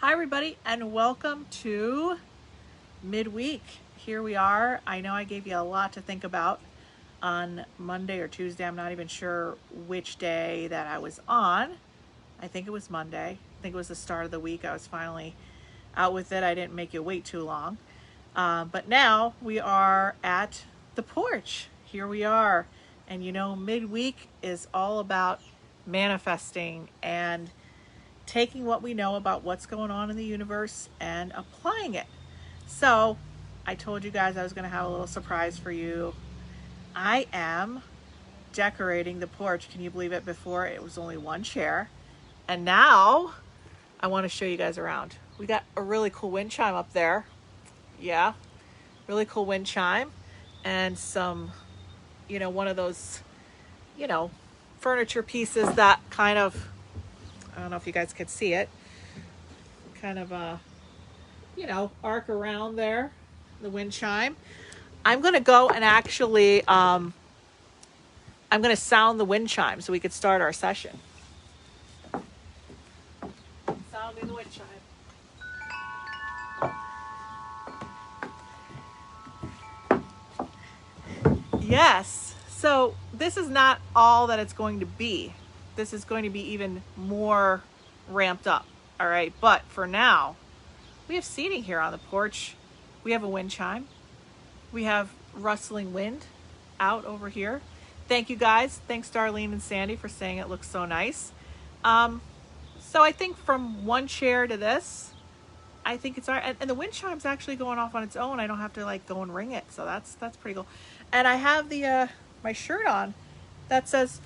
Hi everybody and welcome to midweek. Here we are. I know I gave you a lot to think about on Monday or Tuesday. I'm not even sure which day that I was on. I think it was Monday. I think it was the start of the week. I was finally out with it. I didn't make you wait too long. But now we are at the porch. Here we are. And you know, midweek is all about manifesting and taking what we know about what's going on in the universe and applying it. So I told you guys I was going to have a little surprise for you. I am decorating the porch. Can you believe it? Before it was only one chair. And now I want to show you guys around. We got a really cool wind chime up there. Yeah, really cool wind chime. And some, one of those, furniture pieces that kind of, I don't know if you guys could see it, kind of arc around there, the wind chime. I'm going to go and actually, I'm going to sound the wind chime so we could start our session. Sounding the wind chime. Yes, so this is not all that it's going to be. This is going to be even more ramped up, all right? But for now, we have seating here on the porch. We have a wind chime. We have rustling wind out over here. Thank you guys. Thanks Darlene and Sandy for saying it looks so nice. So I think from one chair to this, I think it's all right. And the wind chime's actually going off on its own. I don't have to go and ring it. So that's pretty cool. And I have the my shirt on that says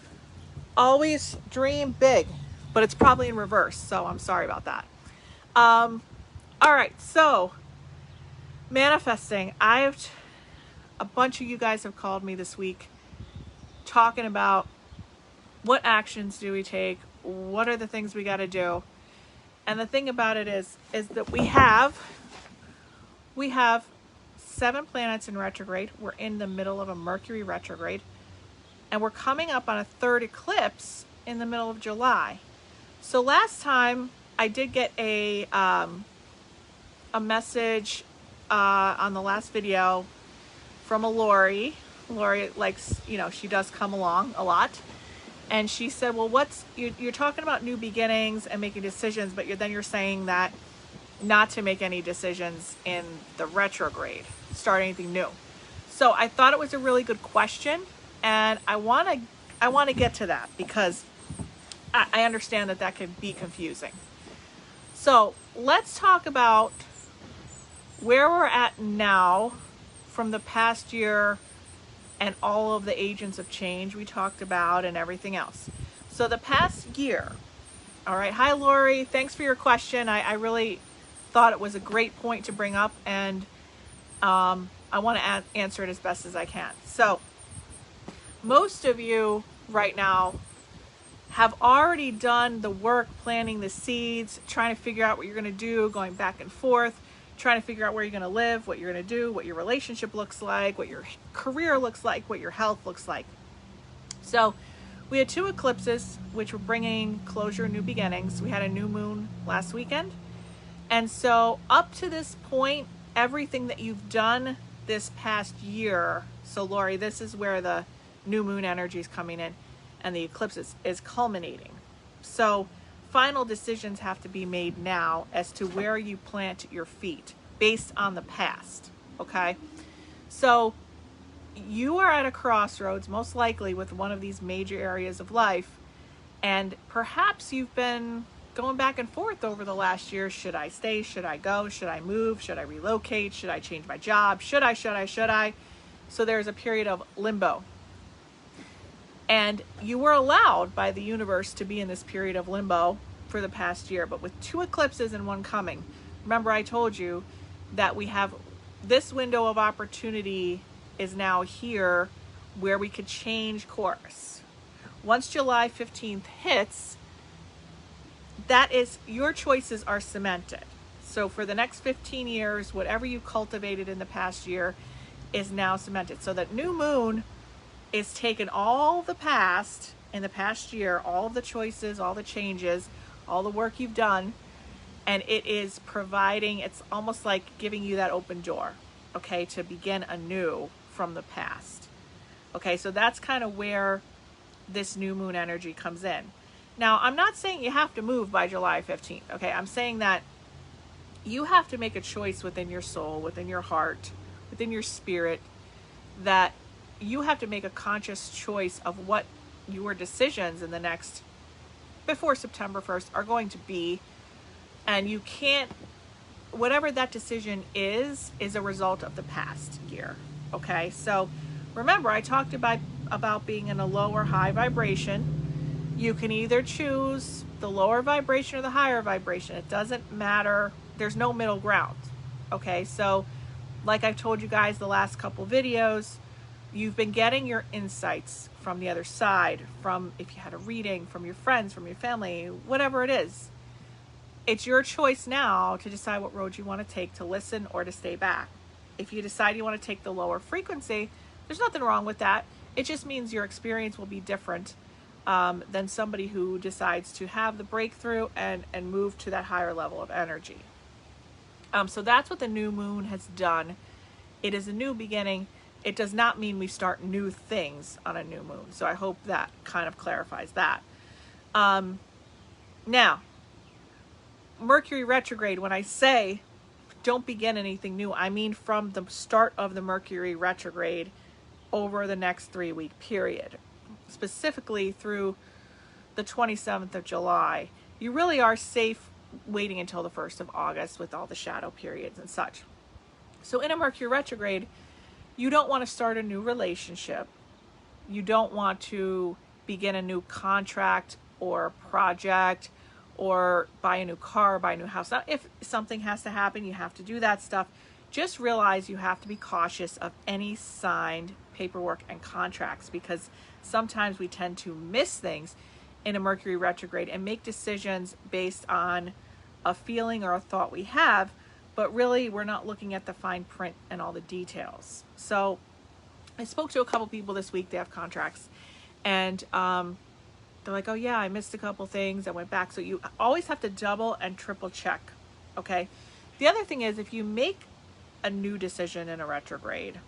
always dream big, but it's probably in reverse, so I'm sorry about that. All right, so manifesting. A bunch of you guys have called me this week talking about what actions do we take, what are the things we got to do. And the thing about it is that we have 7 planets in retrograde. We're in the middle of a Mercury retrograde. And we're coming up on a 3rd eclipse in the middle of July. So last time I did get a message on the last video from a Lori. Lori likes, she does come along a lot. And she said, well, you're talking about new beginnings and making decisions, but then you're saying that not to make any decisions in the retrograde, start anything new. So I thought it was a really good question. And I want to get to that because I understand that could be confusing. So let's talk about where we're at now from the past year and all of the agents of change we talked about and everything else. So the past year, all right. Hi, Lori. Thanks for your question. I really thought it was a great point to bring up, and I want to answer it as best as I can. So most of you right now have already done the work, planting the seeds, trying to figure out what you're going to do, going back and forth, trying to figure out where you're going to live, what you're going to do, what your relationship looks like, what your career looks like, what your health looks like. So we had 2 eclipses, which were bringing closure and new beginnings. We had a new moon last weekend. And so up to this point, everything that you've done this past year, so Lori, this is where the new moon energy is coming in and the eclipse is culminating. So final decisions have to be made now as to where you plant your feet based on the past. Okay, so you are at a crossroads, most likely with one of these major areas of life, and perhaps you've been going back and forth over the last year. Should I stay? Should I go? Should I move? Should I relocate? Should I change my job? Should I? So there's a period of limbo. And you were allowed by the universe to be in this period of limbo for the past year, but with 2 eclipses and 1 coming. Remember I told you that we have this window of opportunity is now here where we could change course. Once July 15th hits, that is, your choices are cemented. So for the next 15 years, whatever you cultivated in the past year is now cemented. So that new moon is taking all the past in the past year, all of the choices, all the changes, all the work you've done, and it is providing, it's almost like giving you that open door, okay, to begin anew from the past. Okay, so that's kind of where this new moon energy comes in. Now, I'm not saying you have to move by July 15th, okay? I'm saying that you have to make a choice within your soul, within your heart, within your spirit, that you have to make a conscious choice of what your decisions in the next, before September 1st, are going to be. And you can't, whatever that decision is a result of the past year, okay? So remember, I talked about being in a low or high vibration. You can either choose the lower vibration or the higher vibration. It doesn't matter. There's no middle ground, okay? So like I've told you guys the last couple videos, you've been getting your insights from the other side, from if you had a reading, from your friends, from your family, whatever it is. It's your choice now to decide what road you want to take, to listen or to stay back. If you decide you want to take the lower frequency, there's nothing wrong with that. It just means your experience will be different than somebody who decides to have the breakthrough and move to that higher level of energy. So that's what the new moon has done. It is a new beginning. It does not mean we start new things on a new moon. So I hope that kind of clarifies that. Now, Mercury retrograde, when I say don't begin anything new, I mean from the start of the Mercury retrograde over the next 3-week period, specifically through the 27th of July. You really are safe waiting until the 1st of August with all the shadow periods and such. So in a Mercury retrograde, you don't want to start a new relationship. You don't want to begin a new contract or project, or buy a new car, buy a new house. Now, if something has to happen, you have to do that stuff. Just realize you have to be cautious of any signed paperwork and contracts, because sometimes we tend to miss things in a Mercury retrograde and make decisions based on a feeling or a thought we have, but really we're not looking at the fine print and all the details. So I spoke to a couple people this week. They have contracts, and they're like, oh yeah, I missed a couple things. I went back. So you always have to double and triple check, okay? The other thing is, if you make a new decision in a retrograde,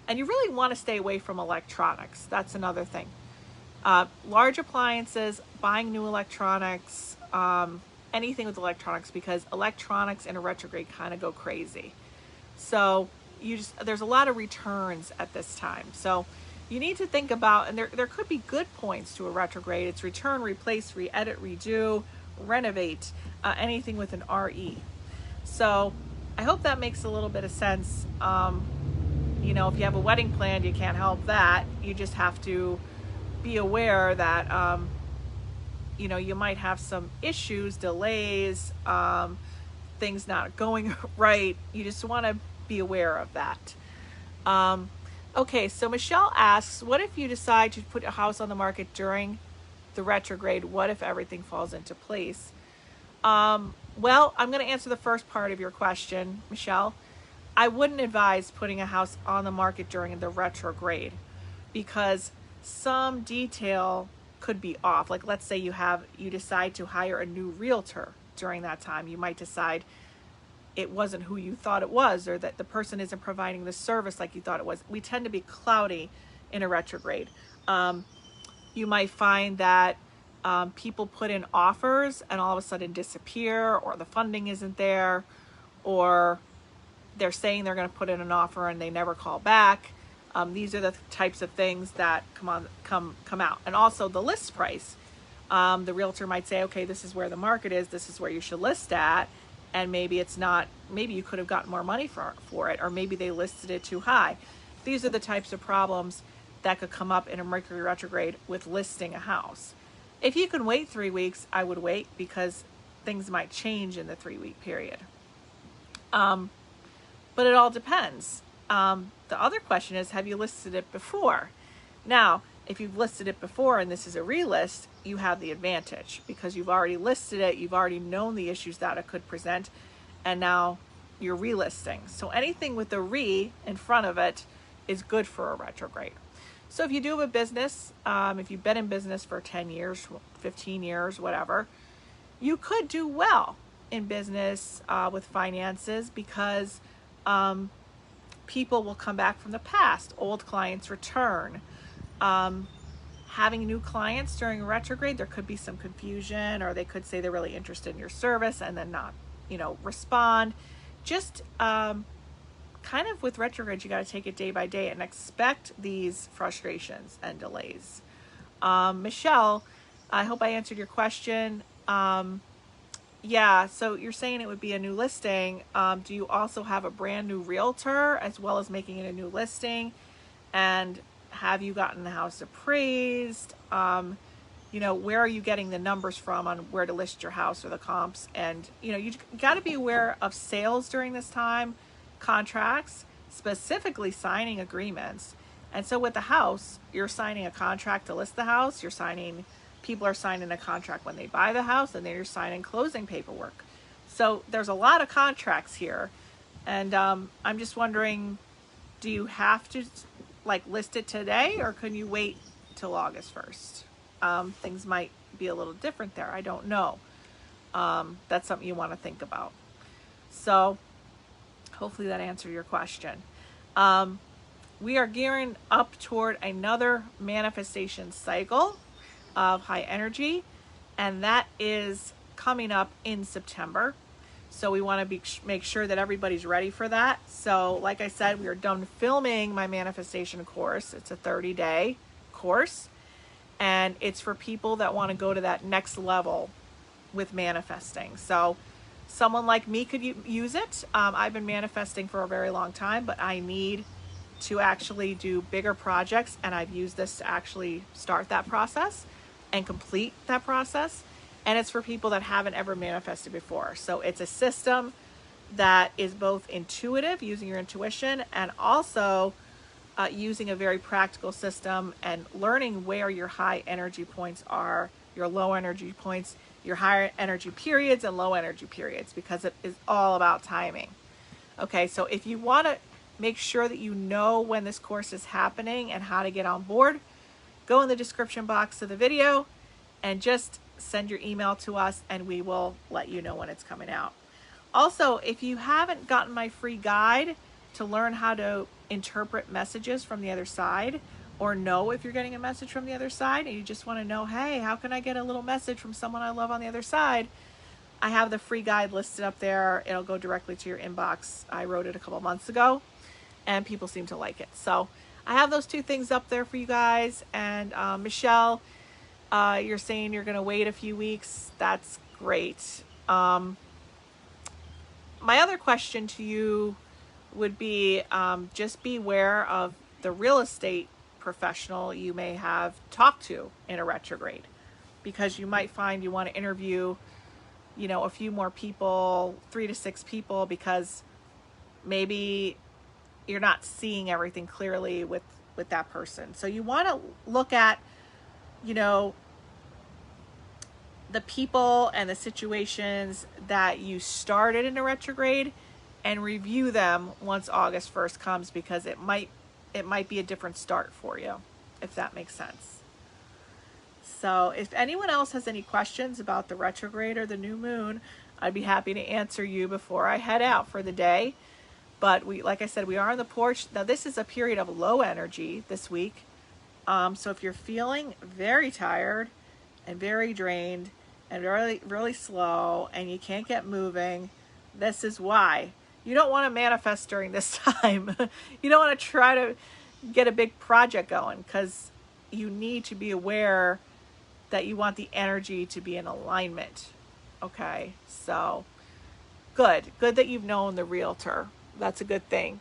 and you really want to stay away from electronics, that's another thing. Large appliances, buying new electronics, anything with electronics, because electronics in a retrograde kind of go crazy. So there's a lot of returns at this time. So you need to think about, and there could be good points to a retrograde. It's return, replace, re-edit, redo, renovate, anything with an RE. So I hope that makes a little bit of sense. You know, if you have a wedding planned, you can't help that. You just have to be aware that, you know, you might have some issues, delays, things not going right. You just want to be aware of that. Okay, so Michelle asks, what if you decide to put a house on the market during the retrograde? What if everything falls into place? Well, I'm going to answer the first part of your question, Michelle. I wouldn't advise putting a house on the market during the retrograde, because some detail could be off. Like, let's say you decide to hire a new realtor during that time. You might decide it wasn't who you thought it was, or that the person isn't providing the service like you thought it was. We tend to be cloudy in a retrograde. You might find that people put in offers and all of a sudden disappear, or the funding isn't there, or they're saying they're going to put in an offer and they never call back. These are the types of things that come out. And also the list price. The realtor might say, okay, this is where the market is, this is where you should list at. And maybe it's not, maybe you could have gotten more money for it, or maybe they listed it too high. These are the types of problems that could come up in a Mercury retrograde with listing a house. If you can wait 3 weeks, I would wait, because things might change in the 3-week period. But it all depends. The other question is, have you listed it before? Now, if you've listed it before and this is a relist, you have the advantage, because you've already listed it, you've already known the issues that it could present, and now you're relisting. So anything with a re in front of it is good for a retrograde. So if you do have a business, if you've been in business for 10 years, 15 years, whatever, you could do well in business with finances because people will come back from the past. Old clients return. Having new clients during retrograde, there could be some confusion, or they could say they're really interested in your service and then not, respond. Just kind of with retrograde, you got to take it day by day and expect these frustrations and delays. Michelle, I hope I answered your question. Yeah, so you're saying it would be a new listing. Do you also have a brand new realtor as well as making it a new listing? And have you gotten the house appraised? Where are you getting the numbers from on where to list your house or the comps? And, you got to be aware of sales during this time, contracts, specifically signing agreements. And so with the house, you're signing a contract to list the house. People are signing a contract when they buy the house, and then you're signing closing paperwork. So there's a lot of contracts here. And I'm just wondering, do you have to list it today, or can you wait till August 1st? Things might be a little different there. I don't know. That's something you want to think about. So hopefully that answered your question. We are gearing up toward another manifestation cycle of high energy, and that is coming up in September. So we want to make sure that everybody's ready for that. So like I said, we are done filming my manifestation course. It's a 30-day course, and it's for people that want to go to that next level with manifesting. So someone like me could use it. I've been manifesting for a very long time, but I need to actually do bigger projects, and I've used this to actually start that process and complete that process. And it's for people that haven't ever manifested before. So it's a system that is both intuitive, using your intuition, and also using a very practical system and learning where your high energy points are, your low energy points, your higher energy periods and low energy periods, because it is all about timing. Okay, so if you want to make sure that you know when this course is happening and how to get on board, go in the description box of the video and just send your email to us, and we will let you know when it's coming out. Also, if you haven't gotten my free guide to learn how to interpret messages from the other side, or know if you're getting a message from the other side, and you just want to know, hey, how can I get a little message from someone I love on the other side? I have the free guide listed up there. It'll go directly to your inbox. I wrote it a couple months ago, and people seem to like it. So I have those two things up there for you guys. And Michelle, you're saying you're going to wait a few weeks. That's great. My other question to you would be, just be aware of the real estate professional you may have talked to in a retrograde, because you might find you want to interview, a few more people, 3 to 6 people, because maybe you're not seeing everything clearly with that person. So you want to look at, the people and the situations that you started in a retrograde, and review them once August 1st comes, because it might be a different start for you, if that makes sense. So if anyone else has any questions about the retrograde or the new moon, I'd be happy to answer you before I head out for the day. But like I said, we are on the porch. Now this is a period of low energy this week. So if you're feeling very tired and very drained and really, really slow, and you can't get moving, this is why. You don't want to manifest during this time. You don't want to try to get a big project going, because you need to be aware that you want the energy to be in alignment. Okay, so good that you've known the realtor. That's a good thing.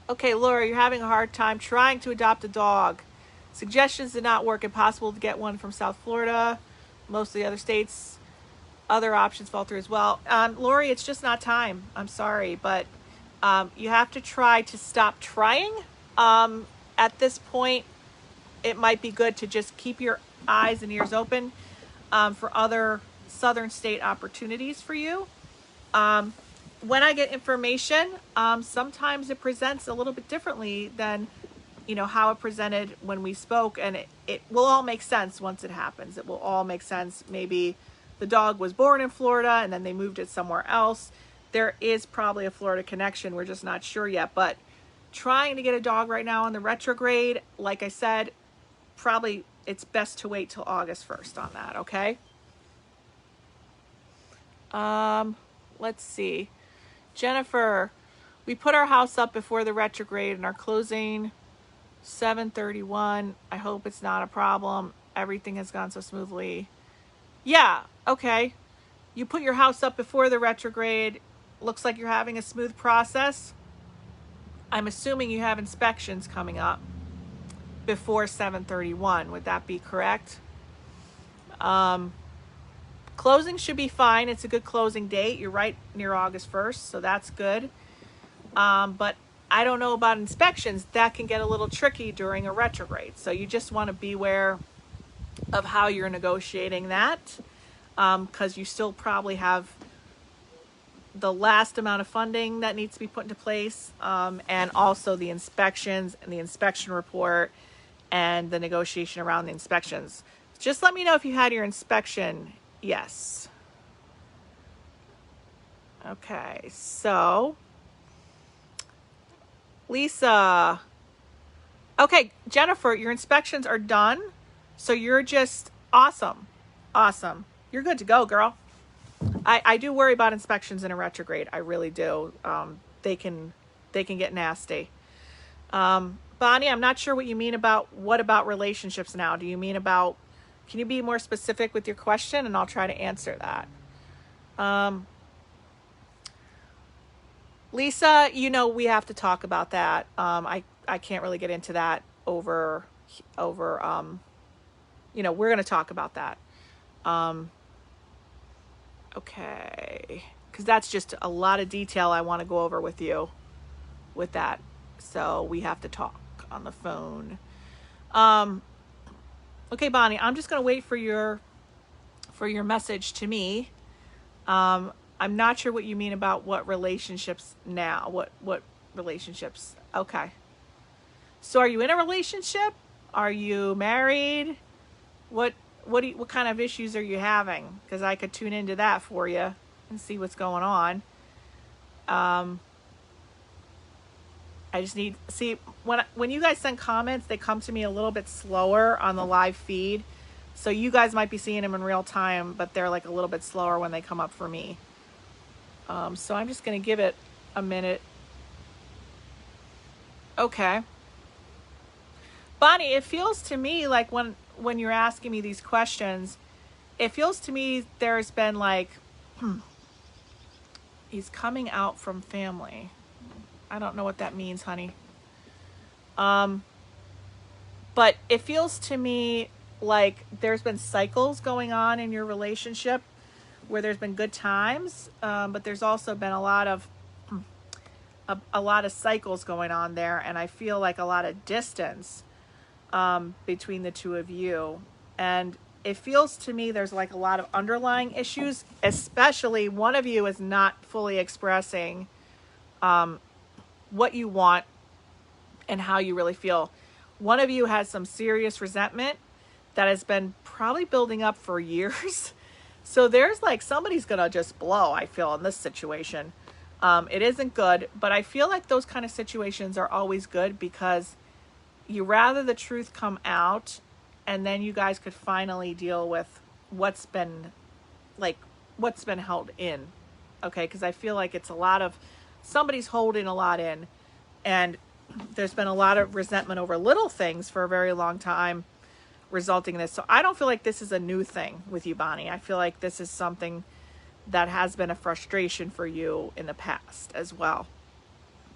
Okay, Laura, you're having a hard time trying to adopt a dog. Suggestions did not work. Impossible to get one from South Florida. Most of the other states, other options fall through as well. Lori, it's just not time. I'm sorry, but you have to try to stop trying. At this point, it might be good to just keep your eyes and ears open for other southern state opportunities for you. When I get information, sometimes it presents a little bit differently than you know, how it presented when we spoke, and it will all make sense once it happens. It will all make sense. Maybe the dog was born in Florida and then they moved it somewhere else. There is probably a Florida connection. We're just not sure yet. But trying to get a dog right now on the retrograde, like I said, probably it's best to wait till August 1st on that, okay? Let's see. Jennifer, we put our house up before the retrograde and are closing 7/31. I hope it's not a problem. Everything has gone so smoothly. Yeah, okay. You put your house up before the retrograde. Looks like you're having a smooth process. I'm assuming you have inspections coming up before 7/31. Would that be correct? Closing should be fine. It's a good closing date. You're right near August 1st, so that's good. But I don't know about inspections. That can get a little tricky during a retrograde. So you just want to beware of how you're negotiating that, because you still probably have the last amount of funding that needs to be put into place, and also the inspections and the inspection report and the negotiation around the inspections. Just let me know if you had your inspection. Yes. Okay, so Lisa. Okay, Jennifer, your inspections are done. So you're just awesome. Awesome. You're good to go, girl. I do worry about inspections in a retrograde. I really do. They can get nasty. Bonnie, I'm not sure what you mean what about relationships now? Do you mean about, can you be more specific with your question, and I'll try to answer that. Lisa, you know, we have to talk about that. I can't really get into that over, you know, we're going to talk about that. Okay. Because that's just a lot of detail I want to go over with you with that. So we have to talk on the phone. Okay, Bonnie, I'm just going to wait for your message to me. I'm not sure what you mean about what relationships now. What relationships? Okay. So are you in a relationship? Are you married? What kind of issues are you having? Because I could tune into that for you and see what's going on. I just need, see, when you guys send comments, they come to me a little bit slower on the live feed. So you guys might be seeing them in real time, but they're like a little bit slower when they come up for me. So I'm just going to give it a minute. Okay. Bonnie, it feels to me like when you're asking me these questions, it feels to me there's been like, he's coming out from family. I don't know what that means, honey. But it feels to me like there's been cycles going on in your relationship where there's been good times, but there's also been a lot of cycles going on there, and I feel like a lot of distance between the two of you. And it feels to me there's like a lot of underlying issues, especially one of you is not fully expressing what you want and how you really feel. One of you has some serious resentment that has been probably building up for years. So there's like somebody's gonna just blow, I feel, in this situation. It isn't good, but I feel like those kind of situations are always good because you rather the truth come out, and then you guys could finally deal with what's been held in. Okay, because I feel like it's a lot of, somebody's holding a lot in, and there's been a lot of resentment over little things for a very long time, resulting in this. So I don't feel like this is a new thing with you, Bonnie. I feel like this is something that has been a frustration for you in the past as well.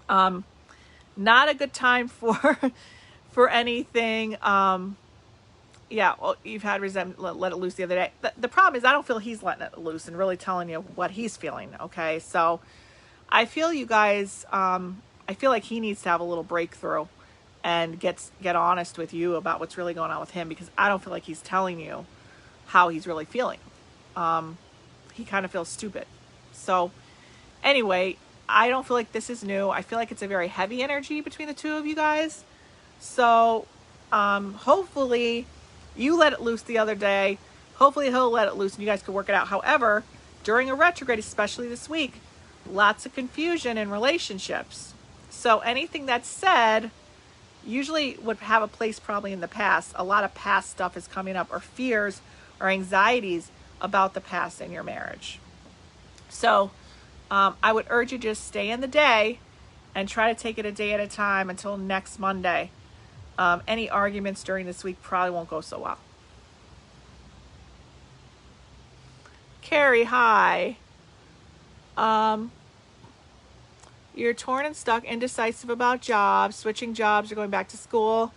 Not a good time for anything. Yeah, well, you've had resentment, let it loose the other day. The problem is I don't feel he's letting it loose and really telling you what he's feeling. Okay, so I feel you guys, I feel like he needs to have a little breakthrough and get honest with you about what's really going on with him, because I don't feel like he's telling you how he's really feeling. He kind of feels stupid. So anyway, I don't feel like this is new. I feel like it's a very heavy energy between the two of you guys. So hopefully you let it loose the other day. Hopefully he'll let it loose and you guys can work it out. However, during a retrograde, especially this week, lots of confusion in relationships. So anything that's said usually would have a place probably in the past. A lot of past stuff is coming up, or fears or anxieties about the past in your marriage. So I would urge you to just stay in the day and try to take it a day at a time until next Monday. Any arguments during this week probably won't go so well. Carrie, hi. You're torn and stuck, indecisive about jobs, switching jobs, or going back to school.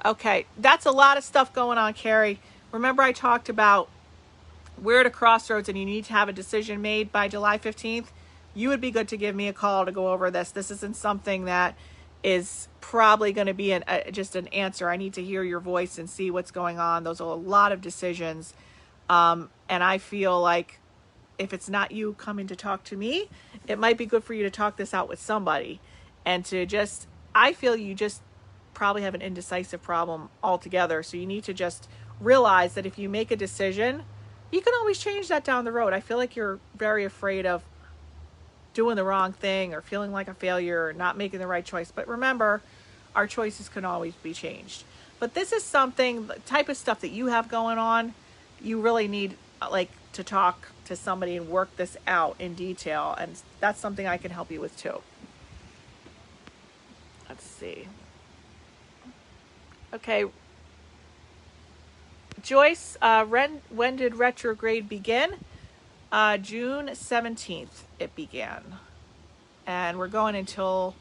Okay, that's a lot of stuff going on, Carrie. Remember I talked about we're at a crossroads and you need to have a decision made by July 15th. You would be good to give me a call to go over this. This isn't something that is probably going to be just an answer. I need to hear your voice and see what's going on. Those are a lot of decisions. And I feel like if it's not you coming to talk to me, it might be good for you to talk this out with somebody. And to just, I feel you just probably have an indecisive problem altogether. So you need to just realize that if you make a decision, you can always change that down the road. I feel like you're very afraid of doing the wrong thing or feeling like a failure or not making the right choice. But remember, our choices can always be changed. But this is something, the type of stuff that you have going on, you really need like to talk to somebody and work this out in detail. And that's something I can help you with too. Let's see. Okay. Joyce, when did retrograde begin? June 17th it began. And we're going until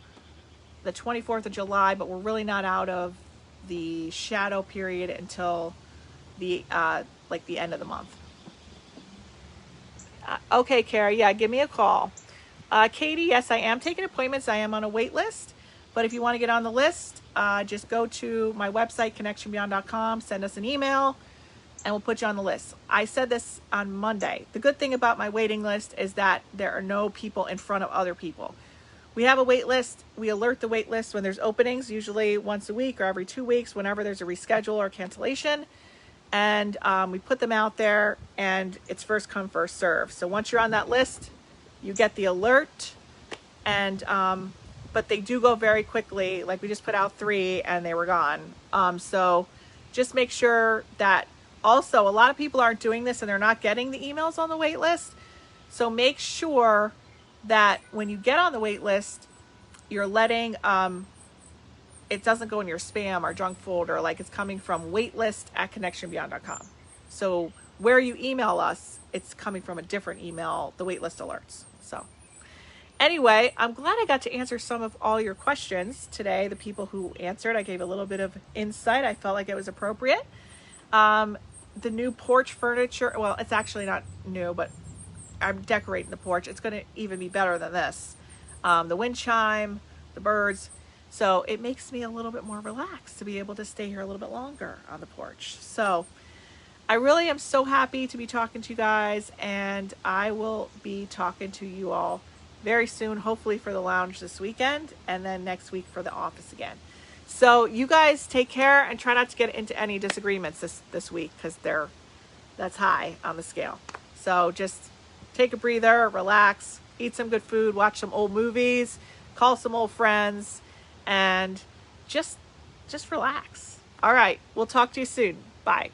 the 24th of July, but we're really not out of the shadow period until the like the end of the month. Okay, Carrie, yeah, give me a call. Katie, yes, I am taking appointments. I am on a wait list. But if you want to get on the list, just go to my website, connectionbeyond.com, send us an email, and we'll put you on the list. I said this on Monday. The good thing about my waiting list is that there are no people in front of other people. We have a wait list. We alert the wait list when there's openings, usually once a week or every 2 weeks, whenever there's a reschedule or cancellation. And we put them out there, and it's first come, first serve. So once you're on that list, you get the alert. And but they do go very quickly. Like we just put out 3 and they were gone. So just make sure that also a lot of people aren't doing this and they're not getting the emails on the wait list. So make sure that when you get on the wait list, you're letting it doesn't go in your spam or junk folder, like it's coming from waitlist@connectionbeyond.com. So where you email us, it's coming from a different email, the waitlist alerts. So anyway, I'm glad I got to answer some of all your questions today. The people who answered, I gave a little bit of insight. I felt like it was appropriate. The new porch furniture, well, it's actually not new, but I'm decorating the porch. It's going to even be better than this. The wind chime, the birds. So it makes me a little bit more relaxed to be able to stay here a little bit longer on the porch. So I really am so happy to be talking to you guys, and I will be talking to you all very soon, hopefully for the lounge this weekend, and then next week for the office again. So you guys take care and try not to get into any disagreements this week, because that's high on the scale. So just take a breather, relax, eat some good food, watch some old movies, call some old friends, and just relax. All right, we'll talk to you soon. Bye.